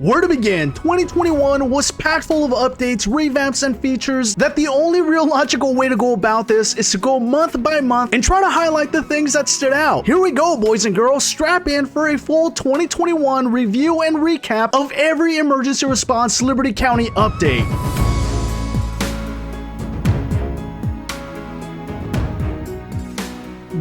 Where to begin? 2021 was packed full of updates, revamps, and features that the only real logical way to go about this is to go month by month and try to highlight the things that stood out. Here we go, boys and girls. Strap in for a full 2021 review and recap of every emergency response Liberty County update.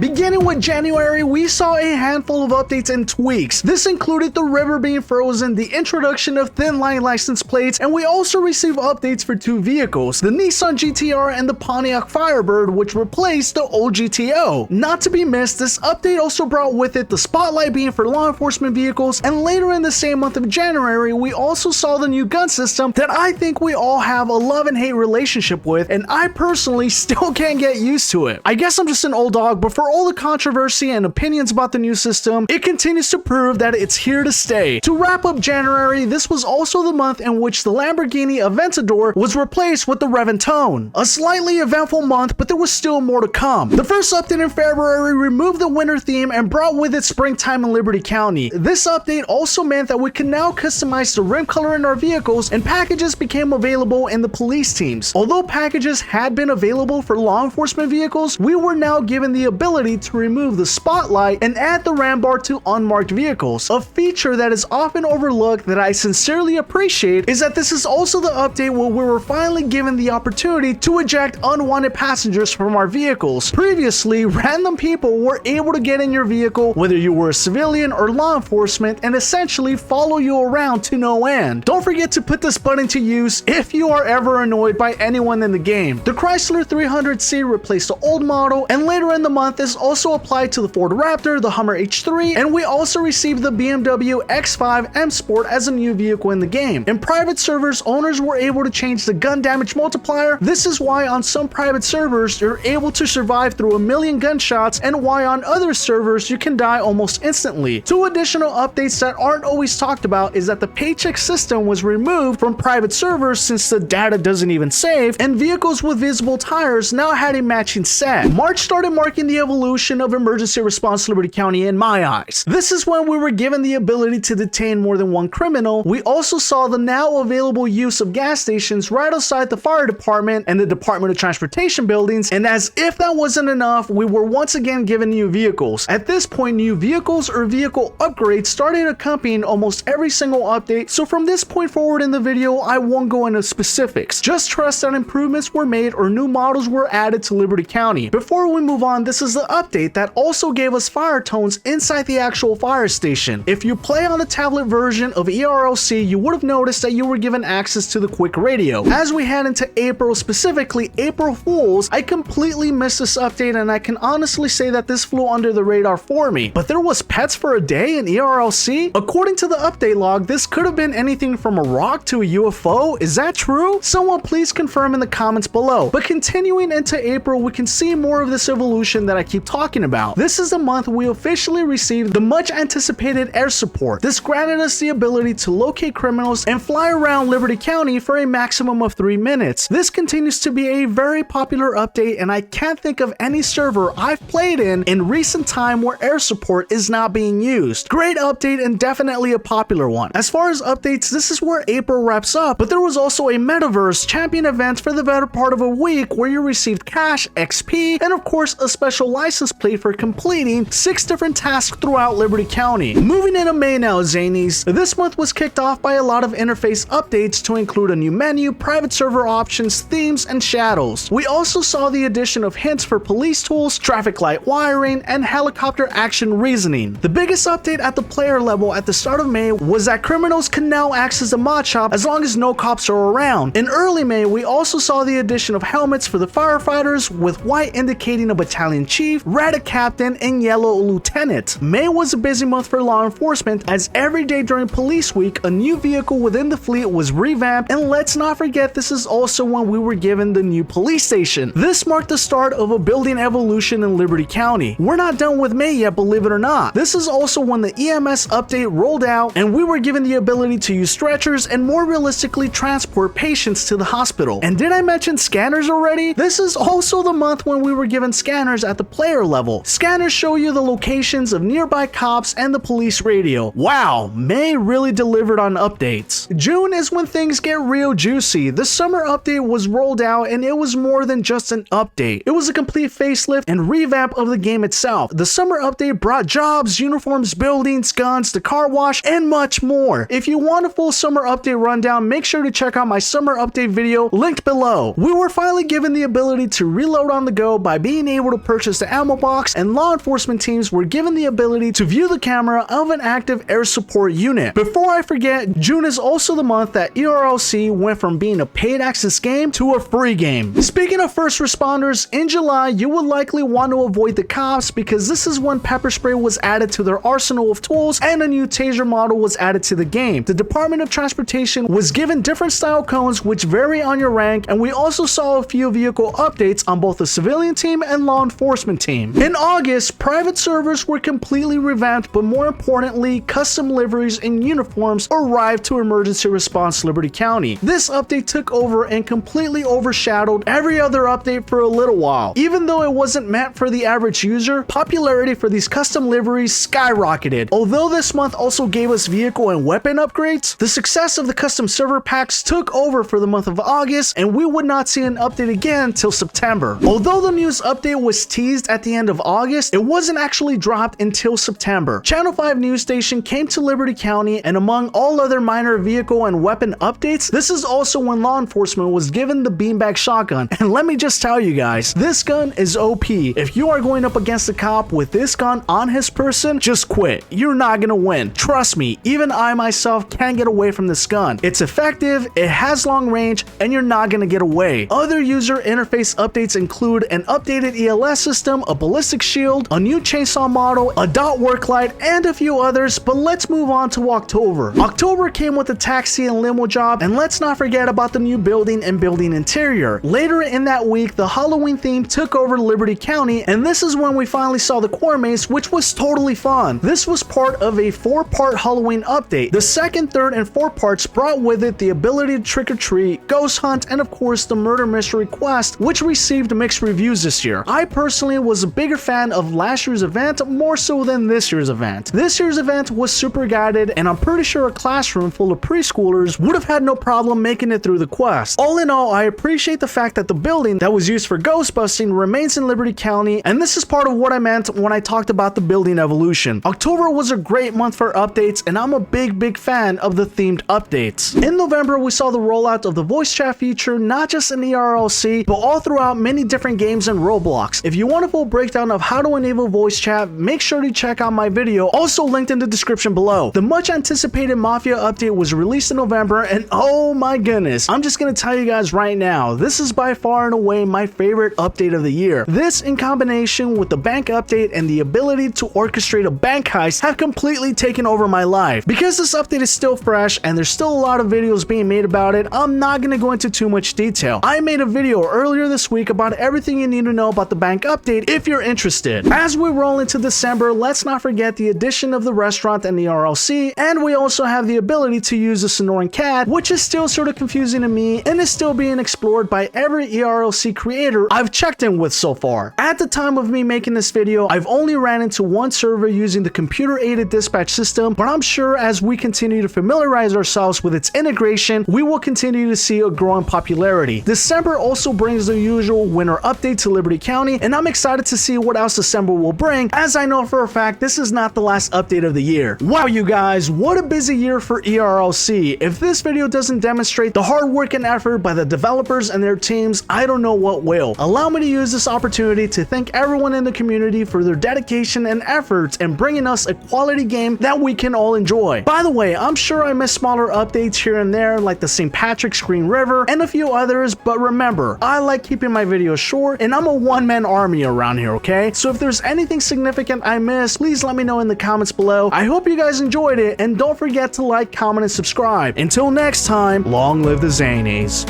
Beginning with January, we saw a handful of updates and tweaks. This included the river being frozen, the introduction of thin line license plates, and we also received updates for two vehicles, the Nissan GTR and the Pontiac Firebird, which replaced the old GTO. Not to be missed, this update also brought with it the spotlight being for law enforcement vehicles, and later in the same month of January, we also saw the new gun system that I think we all have a love and hate relationship with, and I personally still can't get used to it. I guess I'm just an old dog, but for all the controversy and opinions about the new system, it continues to prove that it's here to stay. To wrap up January, this was also the month in which the Lamborghini Aventador was replaced with the Reventone. A slightly eventful month, but there was still more to come. The first update in February removed the winter theme and brought with it springtime in Liberty County. This update also meant that we can now customize the rim color in our vehicles, and packages became available in the police teams. Although packages had been available for law enforcement vehicles, we were now given the ability to remove the spotlight and add the ram bar to unmarked vehicles. A feature that is often overlooked that I sincerely appreciate is that this is also the update where we were finally given the opportunity to eject unwanted passengers from our vehicles. Previously, random people were able to get in your vehicle, whether you were a civilian or law enforcement, and essentially follow you around to no end. Don't forget to put this button to use if you are ever annoyed by anyone in the game. The Chrysler 300C replaced the old model, and later in the month this also applied to the Ford Raptor, the Hummer H3, and we also received the BMW X5 M Sport as a new vehicle in the game. In private servers, owners were able to change the gun damage multiplier. This is why on some private servers you're able to survive through 1,000,000 gunshots, and why on other servers you can die almost instantly. Two additional updates that aren't always talked about is that the paycheck system was removed from private servers since the data doesn't even save, and vehicles with visible tires now had a matching set. March started marking the evolution of emergency response Liberty County in my eyes. This is when we were given the ability to detain more than one criminal. We also saw the now available use of gas stations right outside the fire department and the Department of Transportation buildings, and as if that wasn't enough, we were once again given new vehicles. At this point, new vehicles or vehicle upgrades started accompanying almost every single update, so from this point forward in the video, I won't go into specifics. Just trust that improvements were made or new models were added to Liberty County. Before we move on, this is the update that also gave us fire tones inside the actual fire station. If you play on the tablet version of ERLC, you would have noticed that you were given access to the quick radio. As we head into April, specifically April Fools, I completely missed this update, and I can honestly say that this flew under the radar for me. But there was pets for a day in ERLC? According to the update log, this could have been anything from a rock to a UFO. Is that true? Someone please confirm in the comments below. But continuing into April, we can see more of this evolution that I keep talking about. This is the month we officially received the much anticipated air support. This granted us the ability to locate criminals and fly around Liberty County for a maximum of 3 minutes. This continues to be a very popular update, and I can't think of any server I've played in recent time where air support is not being used. Great update and definitely a popular one. As far as updates, this is where April wraps up, but there was also a Metaverse Champion event for the better part of a week where you received cash, XP, and of course a special license plate for completing 6 different tasks throughout Liberty County. Moving into May now, Zanies. This month was kicked off by a lot of interface updates to include a new menu, private server options, themes, and shadows. We also saw the addition of hints for police tools, traffic light wiring, and helicopter action reasoning. The biggest update at the player level at the start of May was that criminals can now access the mod shop as long as no cops are around. In early May, we also saw the addition of helmets for the firefighters, with white indicating a battalion chief, red a captain, and yellow a lieutenant. May was a busy month for law enforcement, as every day during police week, a new vehicle within the fleet was revamped, and let's not forget this is also when we were given the new police station. This marked the start of a building evolution in Liberty County. We're not done with May yet, believe it or not. This is also when the EMS update rolled out, and we were given the ability to use stretchers and more realistically transport patients to the hospital. And did I mention scanners already? This is also the month when we were given scanners at the player level. Scanners show you the locations of nearby cops and the police radio. Wow, May really delivered on updates. June is when things get real juicy. The summer update was rolled out and it was more than just an update. It was a complete facelift and revamp of the game itself. The summer update brought jobs, uniforms, buildings, guns, the car wash, and much more. If you want a full summer update rundown, make sure to check out my summer update video linked below. We were finally given the ability to reload on the go by being able to purchase the ammo box, and law enforcement teams were given the ability to view the camera of an active air support unit. Before I forget, June is also the month that ERLC went from being a paid access game to a free game. Speaking of first responders, in July you will likely want to avoid the cops because this is when pepper spray was added to their arsenal of tools and a new taser model was added to the game. The Department of Transportation was given different style cones which vary on your rank, and we also saw a few vehicle updates on both the civilian team and law enforcement team. In August, private servers were completely revamped, but more importantly, custom liveries and uniforms arrived to Emergency Response Liberty County. This update took over and completely overshadowed every other update for a little while. Even though it wasn't meant for the average user, popularity for these custom liveries skyrocketed. Although this month also gave us vehicle and weapon upgrades, the success of the custom server packs took over for the month of August, and we would not see an update again till September. Although the news update was teased at the end of August, it wasn't actually dropped until September. Channel 5 news station came to Liberty County, and among all other minor vehicle and weapon updates, this is also when law enforcement was given the beanbag shotgun. And let me just tell you guys, this gun is OP. If you are going up against a cop with this gun on his person, just quit. You're not gonna win. Trust me, even I myself can't get away from this gun. It's effective, it has long range, and you're not gonna get away. Other user interface updates include an updated ELS system, a ballistic shield, a new chainsaw model, a dot work light, and a few others, but let's move on to October. October came with a taxi and limo job, and let's not forget about the new building and building interior. Later in that week, the Halloween theme took over Liberty County, and this is when we finally saw the core maze, which was totally fun. This was part of a 4-part Halloween update. The second, third, and fourth parts brought with it the ability to trick or treat, ghost hunt, and of course the murder mystery quest, which received mixed reviews this year. I personally was a bigger fan of last year's event more so than this year's event. This year's event was super guided, and I'm pretty sure a classroom full of preschoolers would have had no problem making it through the quest. All in all, I appreciate the fact that the building that was used for ghost busting remains in Liberty County, and this is part of what I meant when I talked about the building evolution. October was a great month for updates, and I'm a big fan of the themed updates. In November, we saw the rollout of the voice chat feature, not just in ERLC, but all throughout many different games in Roblox. If you want a full breakdown of how to enable voice chat, make sure to check out my video, also linked in the description below. The much anticipated Mafia update was released in November, and oh my goodness, I'm just gonna tell you guys right now, this is by far and away my favorite update of the year. This, in combination with the bank update and the ability to orchestrate a bank heist, have completely taken over my life. Because this update is still fresh and there's still a lot of videos being made about it, I'm not gonna go into too much detail. I made a video earlier this week about everything you need to know about the bank update if you're interested. As we roll into December, let's not forget the addition of the restaurant and the RLC, and we also have the ability to use the Sonoran cat, which is still sort of confusing to me and is still being explored by every ERLC creator I've checked in with so far. At the time of me making this video, I've only ran into one server using the computer-aided dispatch system, but I'm sure as we continue to familiarize ourselves with its integration, we will continue to see a growing popularity. December also brings the usual winter update to Liberty County, and I'm excited to see what else December will bring, as I know for a fact this is not the last update of the year. Wow, you guys, what a busy year for ERLC. If this video doesn't demonstrate the hard work and effort by the developers and their teams, I don't know what will. Allow me to use this opportunity to thank everyone in the community for their dedication and efforts in bringing us a quality game that we can all enjoy. By the way, I'm sure I missed smaller updates here and there like the St. Patrick's Green River and a few others, but remember, I like keeping my videos short and I'm a one-man army around here, okay? So if there's anything significant I missed, please let me know in the comments below. I hope you guys enjoyed it, and don't forget to like, comment, and subscribe. Until next time, long live the Zanies.